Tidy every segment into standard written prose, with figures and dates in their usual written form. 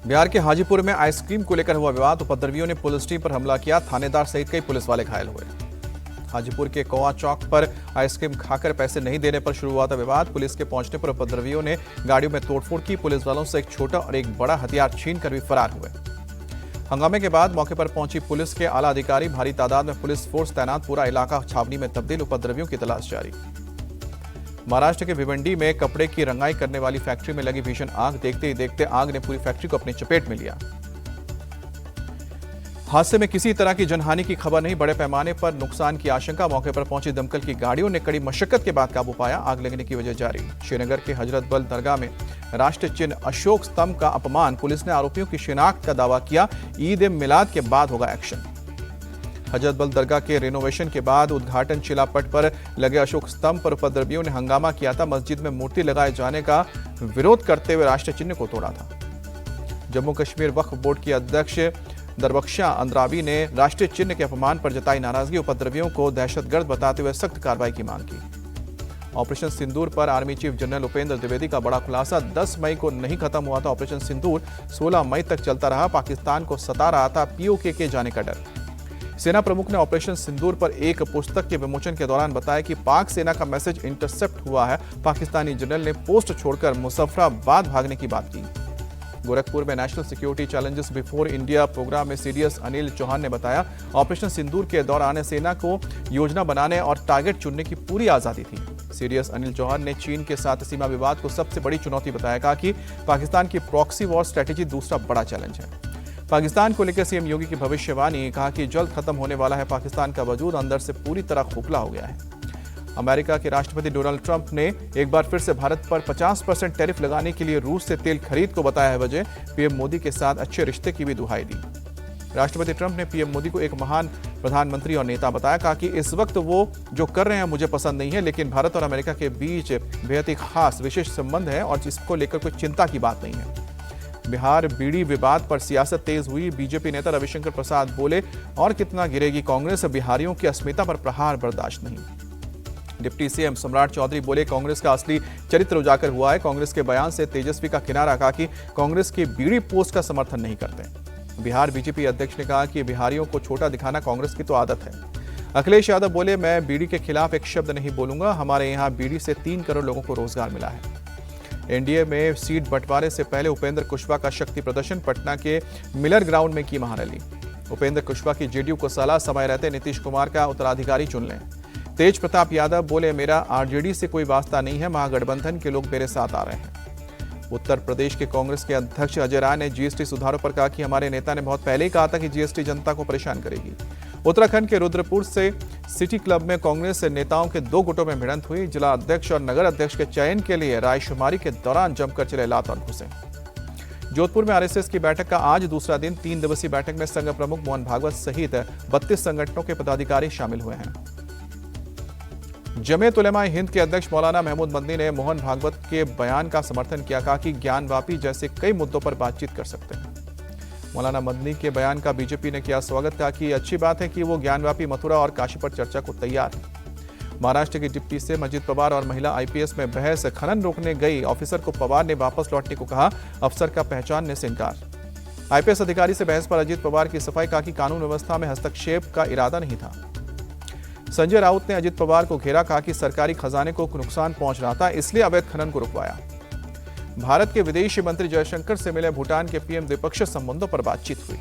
बिहार के हाजीपुर में आइसक्रीम को लेकर हुआ विवाद। उपद्रवियों ने पुलिस टीम पर हमला किया। थानेदार सहित कई पुलिस वाले घायल हुए। हाजीपुर के कौवा चौक पर आइसक्रीम खाकर पैसे नहीं देने पर शुरू हुआ था विवाद। पुलिस के पहुंचने पर उपद्रवियों ने गाड़ियों में तोड़फोड़ की। पुलिस वालों से एक छोटा और एक बड़ा हथियार छीनकर भी फरार हुए। हंगामे के बाद मौके पर पहुंची पुलिस के आला अधिकारी। भारी तादाद में पुलिस फोर्स तैनात। पूरा इलाका छावनी में तब्दील। उपद्रवियों की तलाश जारी। महाराष्ट्र के भिवंडी में कपड़े की रंगाई करने वाली फैक्ट्री में लगी भीषण आग। देखते ही देखते आग ने पूरी फैक्ट्री को अपनी चपेट में लिया। हादसे में किसी तरह की जनहानि की खबर नहीं। बड़े पैमाने पर नुकसान की आशंका। मौके पर पहुंची दमकल की गाड़ियों ने कड़ी मशक्कत के बाद काबू पाया। आग लगने की वजह जारी। श्रीनगर के हजरत बल दरगाह में राष्ट्रीय चिन्ह अशोक स्तंभ का अपमान। पुलिस ने आरोपियों की शिनाख्त का दावा किया। ईद ए मिलाद के बाद होगा एक्शन। हजरत बल दरगाह के रेनोवेशन के बाद उद्घाटन शिलापट पर लगे अशोक स्तंभ पर उपद्रवियों ने हंगामा किया था। मस्जिद में मूर्ति लगाए जाने का विरोध करते हुए राष्ट्रीय चिन्ह को तोड़ा था। जम्मू कश्मीर वक्फ बोर्ड की अध्यक्ष दरबख्शा अंद्राबी ने राष्ट्रीय चिन्ह के अपमान पर जताई नाराजगी। उपद्रवियों को दहशतगर्द बताते हुए सख्त कार्रवाई की मांग की। ऑपरेशन सिंदूर पर army chief general Upendra Dwivedi का बड़ा खुलासा। 10 मई को नहीं खत्म हुआ था ऑपरेशन सिंदूर, 16 मई तक चलता रहा। पाकिस्तान को सता रहा था पीओके के जाने का डर। सेना प्रमुख ने ऑपरेशन सिंदूर पर एक पुस्तक के विमोचन के दौरान बताया कि पाक सेना का मैसेज इंटरसेप्ट हुआ है। पाकिस्तानी जनरल ने पोस्ट छोड़कर मुजफ्फराबाद भागने की बात की। गोरखपुर में national security challenges before India programme में सीडीएस अनिल चौहान ने बताया, ऑपरेशन सिंदूर के दौरान सेना को योजना बनाने और टारगेट चुनने की पूरी आजादी थी। सीडीएस अनिल चौहान ने चीन के साथ सीमा विवाद को सबसे बड़ी चुनौती बताया। कहा कि पाकिस्तान की प्रॉक्सी वॉर स्ट्रेटेजी दूसरा बड़ा चैलेंज है। पाकिस्तान को लेकर सीएम योगी की भविष्यवाणी। कहा कि जल्द खत्म होने वाला है पाकिस्तान का वजूद, अंदर से पूरी तरह खोखला हो गया है। अमेरिका के राष्ट्रपति डोनाल्ड ट्रंप ने एक बार फिर से भारत पर 50% टैरिफ लगाने के लिए रूस से तेल खरीद को बताया है वजह। पीएम मोदी के साथ अच्छे रिश्ते की भी दुहाई दी। राष्ट्रपति ट्रंप ने पीएम मोदी को एक महान प्रधानमंत्री और नेता बताया। कहा कि इस वक्त वो जो कर रहे हैं मुझे पसंद नहीं है, लेकिन भारत और अमेरिका के बीच बेहद ही खास विशेष संबंध है और इसको लेकर कोई चिंता की बात नहीं है। बिहार बीड़ी विवाद पर सियासत तेज हुई। बीजेपी नेता रविशंकर प्रसाद बोले, और कितना गिरेगी कांग्रेस, बिहारियों की अस्मिता पर प्रहार बर्दाश्त नहीं। डिप्टी सीएम सम्राट चौधरी बोले, कांग्रेस का असली चरित्र उजागर हुआ है। कांग्रेस के बयान से तेजस्वी का किनारा। कहा कि कांग्रेस की बीड़ी पोस्ट का समर्थन नहीं करते। बिहार बीजेपी अध्यक्ष ने कहा कि बिहारियों को छोटा दिखाना कांग्रेस की तो आदत है। अखिलेश यादव बोले, मैं बीड़ी के खिलाफ एक शब्द नहीं बोलूंगा। हमारे यहाँ बीड़ी से 3 करोड़ लोगों को रोजगार मिला है। एनडीए में सीट बंटवारे से पहले उपेंद्र कुशवाहा का शक्ति प्रदर्शन। पटना के मिलर ग्राउंड में की महारैली। उपेंद्र कुशवाहा की जेडीयू को सलाह, समय रहते नीतीश कुमार का उत्तराधिकारी चुन लें। तेज प्रताप यादव बोले, मेरा आरजेडी से कोई वास्ता नहीं है, महागठबंधन के लोग मेरे साथ आ रहे हैं। उत्तर प्रदेश के कांग्रेस के अध्यक्ष अजय राय ने जीएसटी सुधारों पर कहा कि हमारे नेता ने बहुत पहले ही कहा था कि जीएसटी जनता को परेशान करेगी। उत्तराखंड के रुद्रपुर से सिटी क्लब में कांग्रेस नेताओं के 2 गुटों में भिड़ंत हुई। जिला अध्यक्ष और नगर अध्यक्ष के चयन के लिए रायशुमारी के दौरान जमकर चले लात और घुसे। जोधपुर में आरएसएस की बैठक का आज दूसरा दिन। 3 दिवसीय बैठक में संघ प्रमुख मोहन भागवत सहित 32 संगठनों के पदाधिकारी शामिल हुए हैं। जमीयत उलेमा हिंद के अध्यक्ष मौलाना महमूद मदनी ने मोहन भागवत के बयान का समर्थन किया। कहा कि ज्ञानवापी जैसे कई मुद्दों पर बातचीत कर सकते हैं। मौलाना मदनी के बयान का बीजेपी ने किया स्वागत। कहा कि अच्छी बात है कि वो ज्ञानवापी मथुरा और काशी पर चर्चा को तैयार है। महाराष्ट्र की डिप्टी से अजित पवार और महिला आईपीएस में बहस। खनन रोकने गई ऑफिसर को पवार ने वापस लौटने को कहा। अफसर का पहचानने से इनकार। आईपीएस अधिकारी से बहस पर अजित पवार की सफाई। कहा कि कानून व्यवस्था में हस्तक्षेप का इरादा नहीं था। संजय राउत ने अजित पवार को घेरा। कहा कि सरकारी खजाने को नुकसान पहुंच रहा था, इसलिए अवैध खनन को रुकवाया। भारत के विदेश मंत्री जयशंकर से मिले भूटान के पीएम। द्विपक्षीय संबंधों पर बातचीत हुई।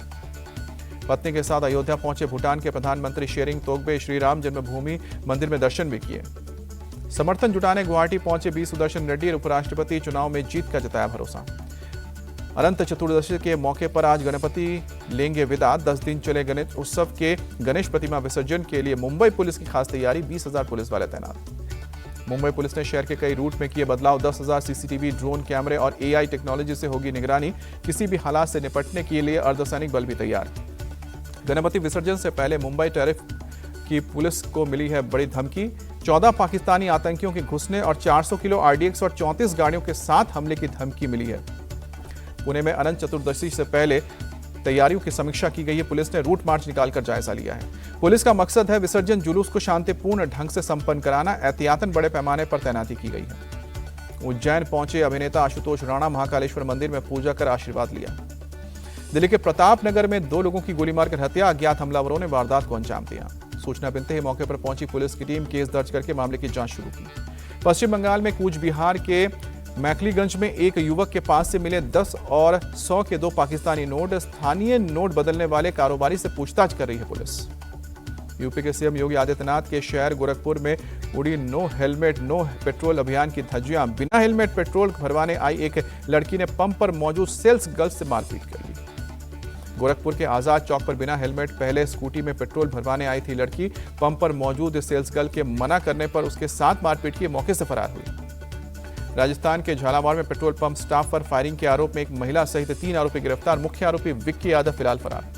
पत्नी के साथ अयोध्या पहुंचे भूटान के प्रधानमंत्री शेरिंग तोगबे। श्री राम जन्मभूमि मंदिर में दर्शन भी किए। समर्थन जुटाने गुवाहाटी पहुंचे बी सुदर्शन रेड्डी। उपराष्ट्रपति चुनाव में जीत का जताया भरोसा। अनंत चतुर्दशी के मौके पर आज गणपति लेंगे विदा। 10 दिन चले गणेश उत्सव के गणेश प्रतिमा विसर्जन के लिए मुंबई पुलिस की खास तैयारी। 20,000 पुलिस वाले तैनात। मुंबई पुलिस ने शहर के कई रूट में किए बदलाव। 10,000 सीसीटीवी, ड्रोन कैमरे और एआई टेक्नोलॉजी से होगी निगरानी। किसी भी हालात से निपटने के लिए अर्धसैनिक बल भी तैयार। गणपति विसर्जन से पहले मुंबई टेरिफ की पुलिस को मिली है बड़ी धमकी। 14 पाकिस्तानी आतंकियों के घुसने और 400 किलो आरडीएक्स और 34 गाड़ियों के साथ हमले की धमकी मिली है। पुणे में अनंत चतुर्दशी से पहले तैयारियों की समीक्षा की गई है। पुलिस ने रूट मार्च निकालकर जायजा लिया है। पुलिस का मकसद है विसर्जन जुलूस को शांतिपूर्ण ढंग से संपन्न कराना। एहतियातन बड़े पैमाने पर तैनाती की गई है। उज्जैन पहुंचे अभिनेता आशुतोष राणा। महाकालेश्वर मंदिर में पूजा कर आशीर्वाद लिया। दिल्ली के प्रताप नगर में 2 लोगों की गोली मारकर हत्या, अज्ञात हमलावरों ने वारदात को अंजाम दिया। सूचना मिलते ही मौके पर पहुंची पुलिस की टीम केस दर्ज करके मामले की जांच शुरू की। पश्चिम बंगाल में कूच बिहार के मैखलीगंज में एक युवक के पास से मिले 10 और 100 के 2 पाकिस्तानी नोट, स्थानीय नोट बदलने वाले कारोबारी से पूछताछ कर रही है पुलिस। यूपी के सीएम योगी आदित्यनाथ के शहर गोरखपुर में उड़ी नो हेलमेट नो पेट्रोल अभियान की धज्जियां। बिना हेलमेट पेट्रोल भरवाने आई एक लड़की ने पंप पर मौजूद सेल्स गर्ल से मारपीट कर ली। गोरखपुर के आजाद चौक पर बिना हेलमेट पहले स्कूटी में पेट्रोल भरवाने आई थी लड़की। पंप पर मौजूद सेल्स गर्ल के मना करने पर उसके साथ मारपीट की मौके से फरार हुई। राजस्थान के झालावाड़ में पेट्रोल पंप स्टाफ पर फायरिंग के आरोप में एक महिला सहित 3 आरोपी गिरफ्तार। मुख्य आरोपी विक्की यादव फिलहाल फरार।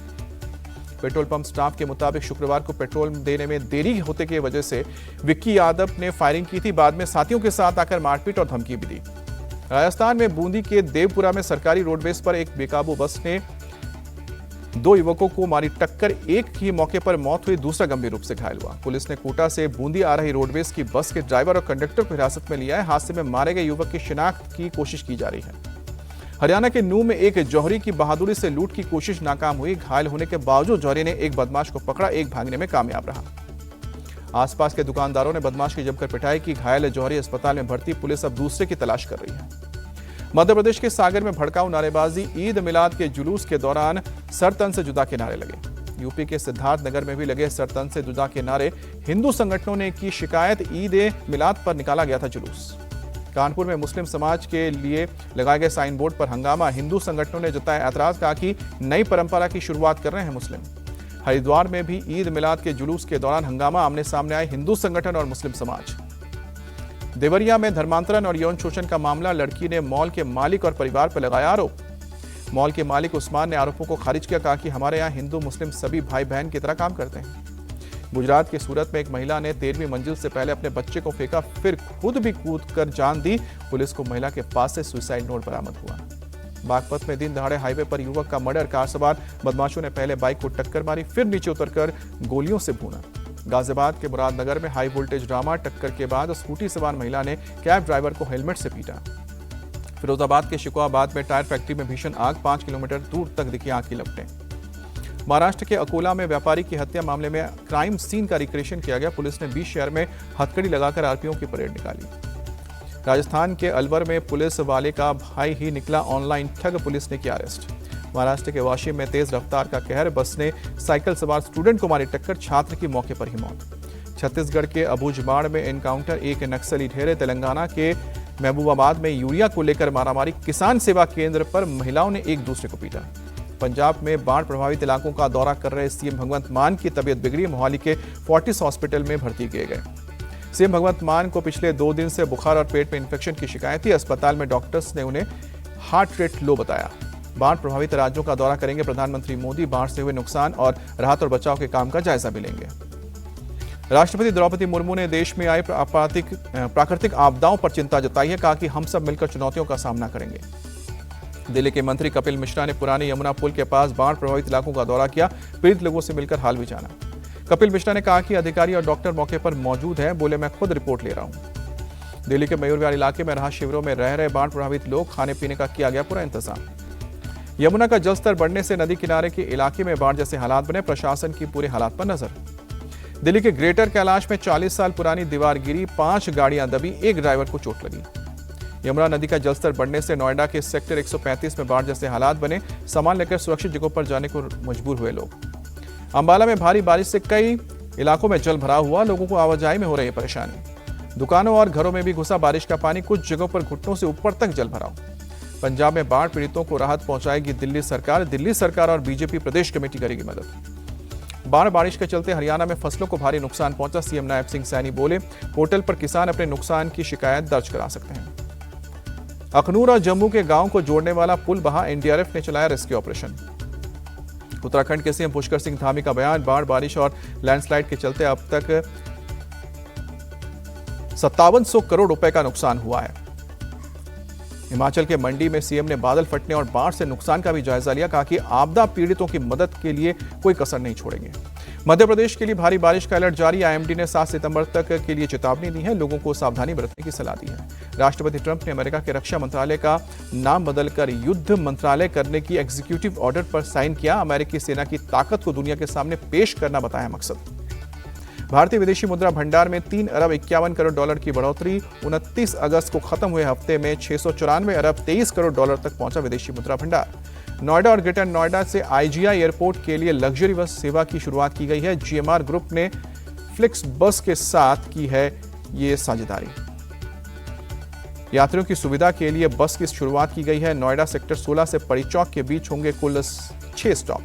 पेट्रोल पंप स्टाफ के मुताबिक शुक्रवार को पेट्रोल देने में देरी होने की वजह से विक्की यादव ने फायरिंग की थी। बाद में साथियों के साथ आकर मारपीट और धमकी भी दी। राजस्थान में बूंदी के देवपुरा में सरकारी रोडवेज पर एक बेकाबू बस ने 2 युवकों को मारी टक्कर। एक की मौके पर मौत हुई, दूसरा गंभीर रूप से घायल हुआ। पुलिस ने कोटा से बूंदी आ रही रोडवेज की बस के ड्राइवर और कंडक्टर को हिरासत में लिया है। हादसे में मारे गए युवक की शिनाख्त की कोशिश की जा रही है। हरियाणा के नूह में एक जौहरी की बहादुरी से लूट की कोशिश नाकाम हुई। घायल होने के बावजूद जौहरी ने एक बदमाश को पकड़ा, एक भागने में कामयाब रहा। आसपास के दुकानदारों ने बदमाश की जमकर पिटाई की। घायल जौहरी अस्पताल में भर्ती, पुलिस अब दूसरे की तलाश कर रही है। मध्य प्रदेश के सागर में भड़काऊ नारेबाजी। ईद मिलाद के जुलूस के दौरान सर तन से जुदा के नारे लगे। यूपी के सिद्धार्थ नगर में भी लगे सर तन से जुदा के नारे। हिंदू संगठनों ने की शिकायत, ईद मिलाद पर निकाला गया था जुलूस। कानपुर में मुस्लिम समाज के लिए लगाए गए साइन बोर्ड पर हंगामा। हिंदू संगठनों ने जताया ऐतराज, कहा कि नई परंपरा की शुरुआत कर रहे हैं मुस्लिम। हरिद्वार में भी ईद मिलाद के जुलूस के दौरान हंगामा। आमने सामने आए हिंदू संगठन और मुस्लिम समाज। देवरिया में धर्मांतरण और यौन शोषण का मामला। लड़की ने मॉल के मालिक और परिवार पर लगाया आरोप। मॉल के मालिक उस्मान ने आरोपों को खारिज किया, कहा कि हमारे यहाँ हिंदू मुस्लिम सभी भाई बहन की तरह काम करते हैं। गुजरात के सूरत में एक महिला ने 13वीं मंजिल से पहले अपने बच्चे को फेंका, फिर खुद भी कूदकर जान दी। पुलिस को महिला के पास से सुसाइड नोट बरामद हुआ। बागपत में दिन दहाड़े हाईवे पर युवक का मर्डर। कार सवार बदमाशों ने पहले बाइक को टक्कर मारी, फिर नीचे उतरकर गोलियों से भूना। गाजियाबाद के मुरादनगर में हाई वोल्टेज ड्रामा। टक्कर के बाद स्कूटी सवार महिला ने कैब ड्राइवर को हेलमेट से पीटा। फिरोजाबाद के शिकोहाबाद में टायर फैक्ट्री में भीषण आग। 5 किलोमीटर दूर तक दिखी आग की लपटें। महाराष्ट्र के अकोला में व्यापारी की हत्या मामले में क्राइम सीन का रिक्रिएशन किया गया। पुलिस ने 20 शहर में हथकड़ी लगाकर आरोपियों की परेड निकाली। राजस्थान के अलवर में पुलिस वाले का भाई ही निकला ऑनलाइन ठग। पुलिस ने किया अरेस्ट। महाराष्ट्र के वाशिम में तेज रफ्तार का कहर। बस ने साइकिल सवार स्टूडेंट को मारी टक्कर, छात्र की मौके पर ही मौत। छत्तीसगढ़ के अबूझमाड़ में एनकाउंटर, एक नक्सली ढेरे। तेलंगाना के महबूबाबाद में यूरिया को लेकर मारामारी। किसान सेवा केंद्र पर महिलाओं ने एक दूसरे को पीटा। पंजाब में बाढ़ प्रभावित इलाकों का दौरा कर रहे सीएम भगवंत मान की तबीयत बिगड़ी। मोहाली के फोर्टिस हॉस्पिटल में भर्ती किए गए। सीएम भगवंत मान को पिछले 2 दिन से बुखार और पेट में इंफेक्शन की शिकायत थी। अस्पताल में डॉक्टर्स ने उन्हें हार्ट रेट लो बताया। बाढ़ प्रभावित राज्यों का दौरा करेंगे प्रधानमंत्री मोदी। बाढ़ से हुए नुकसान और राहत और बचाव के काम का जायजा भी लेंगे। राष्ट्रपति द्रौपदी मुर्मू ने देश में आए प्राकृतिक आपदाओं पर चिंता जताई है, कहा कि हम सब मिलकर चुनौतियों का सामना करेंगे। दिल्ली के मंत्री कपिल मिश्रा ने पुरानी यमुना पुल के पास बाढ़ प्रभावित इलाकों का दौरा किया। पीड़ित लोगों से मिलकर हाल भी जाना। कपिल मिश्रा ने कहा कि अधिकारी और डॉक्टर मौके पर मौजूद हैं। बोले, मैं खुद रिपोर्ट ले रहा हूं। दिल्ली के मयूर विहार इलाके में राहत शिविरों में रह रहे बाढ़ प्रभावित लोग, खाने पीने का किया गया पूरा इंतजाम। यमुना का जलस्तर बढ़ने से नदी किनारे के इलाके में बाढ़ जैसे हालात बने। प्रशासन की पूरे हालात पर नजर। दिल्ली के ग्रेटर कैलाश में 40 साल पुरानी दीवार गिरी, 5 गाड़ियां दबी, एक ड्राइवर को चोट लगी। यमुना नदी का जलस्तर बढ़ने से नोएडा के सेक्टर 135 में बाढ़ जैसे हालात बने। सामान लेकर सुरक्षित जगहों पर जाने को मजबूर हुए लोग। अंबाला में भारी बारिश से कई इलाकों में जल भराव हुआ। लोगों को आवाजाही में हो रही परेशानी। दुकानों और घरों में भी घुसा बारिश का पानी। कुछ जगहों पर घुटनों से ऊपर तक जल भराव। पंजाब में बाढ़ पीड़ितों को राहत पहुंचाएगी दिल्ली सरकार। दिल्ली सरकार और बीजेपी प्रदेश कमेटी करेगी मदद। बाढ़ बारिश के चलते हरियाणा में फसलों को भारी नुकसान पहुंचा। सीएम नायब सिंह सैनी बोले, पोर्टल पर किसान अपने नुकसान की शिकायत दर्ज करा सकते हैं। अखनूर और जम्मू के गांव को जोड़ने वाला पुल बहा। एनडीआरएफ ने चलाया रेस्क्यू ऑपरेशन। उत्तराखंड के सीएम पुष्कर सिंह धामी का बयान, बाढ़ बारिश और लैंडस्लाइड के चलते अब तक 5700 करोड़ रुपए का नुकसान हुआ है। हिमाचल के मंडी में सीएम ने बादल फटने और बाढ़ से नुकसान का भी जायजा लिया। कहा कि आपदा पीड़ितों की मदद के लिए कोई कसर नहीं छोड़ेंगे। मध्य प्रदेश के लिए भारी बारिश का अलर्ट जारी। आईएमडी ने 7 सितंबर तक के लिए चेतावनी दी है। लोगों को सावधानी बरतने की सलाह दी है। राष्ट्रपति ट्रंप ने अमेरिका के रक्षा मंत्रालय का नाम बदलकर युद्ध मंत्रालय करने की एग्जीक्यूटिव ऑर्डर पर साइन किया। अमेरिकी सेना की ताकत को दुनिया के सामने पेश करना बताया मकसद। भारतीय विदेशी मुद्रा भंडार में 3 अरब 51 करोड़ डॉलर की बढ़ोतरी। 29 अगस्त को खत्म हुए हफ्ते में 694 अरब 23 करोड़ डॉलर तक पहुंचा विदेशी मुद्रा भंडार। नोएडा और ग्रेटर नोएडा से आईजीआई एयरपोर्ट के लिए लग्जरी बस सेवा की शुरुआत की गई है। जीएमआर ग्रुप ने फ्लिक्स बस के साथ की है ये साझेदारी। यात्रियों की सुविधा के लिए बस की शुरुआत की गई है। नोएडा सेक्टर 16 से परी चौक के बीच होंगे कुल 6 स्टॉप।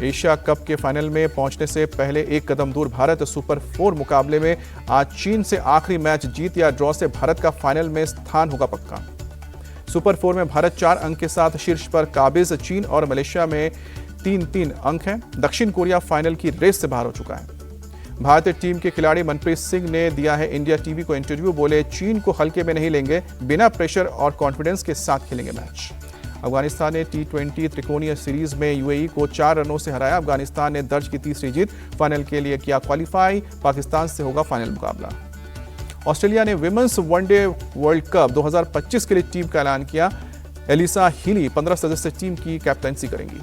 एशिया कप के फाइनल में पहुंचने से पहले एक कदम दूर भारत। सुपर 4 मुकाबले में आज चीन से आखिरी मैच जीत या ड्रॉ से भारत का फाइनल में स्थान होगा पक्का। सुपर 4 में भारत 4 अंक के साथ शीर्ष पर काबिज। चीन और मलेशिया में 3-3 अंक हैं। दक्षिण कोरिया फाइनल की रेस से बाहर हो चुका है। भारतीय टीम के खिलाड़ी मनप्रीत सिंह ने दिया है इंडिया टीवी को इंटरव्यू। बोले, चीन को हल्के में नहीं लेंगे, बिना प्रेशर और कॉन्फिडेंस के साथ खेलेंगे मैच। अफगानिस्तान ने T20 त्रिकोणीय सीरीज में यूएई को 4 रनों से हराया। अफगानिस्तान ने दर्ज की तीसरी जीत। फाइनल के लिए किया क्वालिफाई। पाकिस्तान से होगा फाइनल मुकाबला। ऑस्ट्रेलिया ने विमेंस वनडे वर्ल्ड कप 2025 के लिए टीम का ऐलान किया। एलिसा हीली 15 सदस्य टीम की कैप्टनसी करेंगी।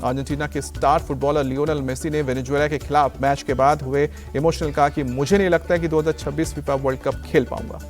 अर्जेंटीना के स्टार फुटबॉलर लियोनेल मेसी ने वेनेजुएला के खिलाफ मैच के बाद हुए इमोशनल कहा कि मुझे नहीं लगता कि 2026 फीफा वर्ल्ड कप खेल पाऊंगा।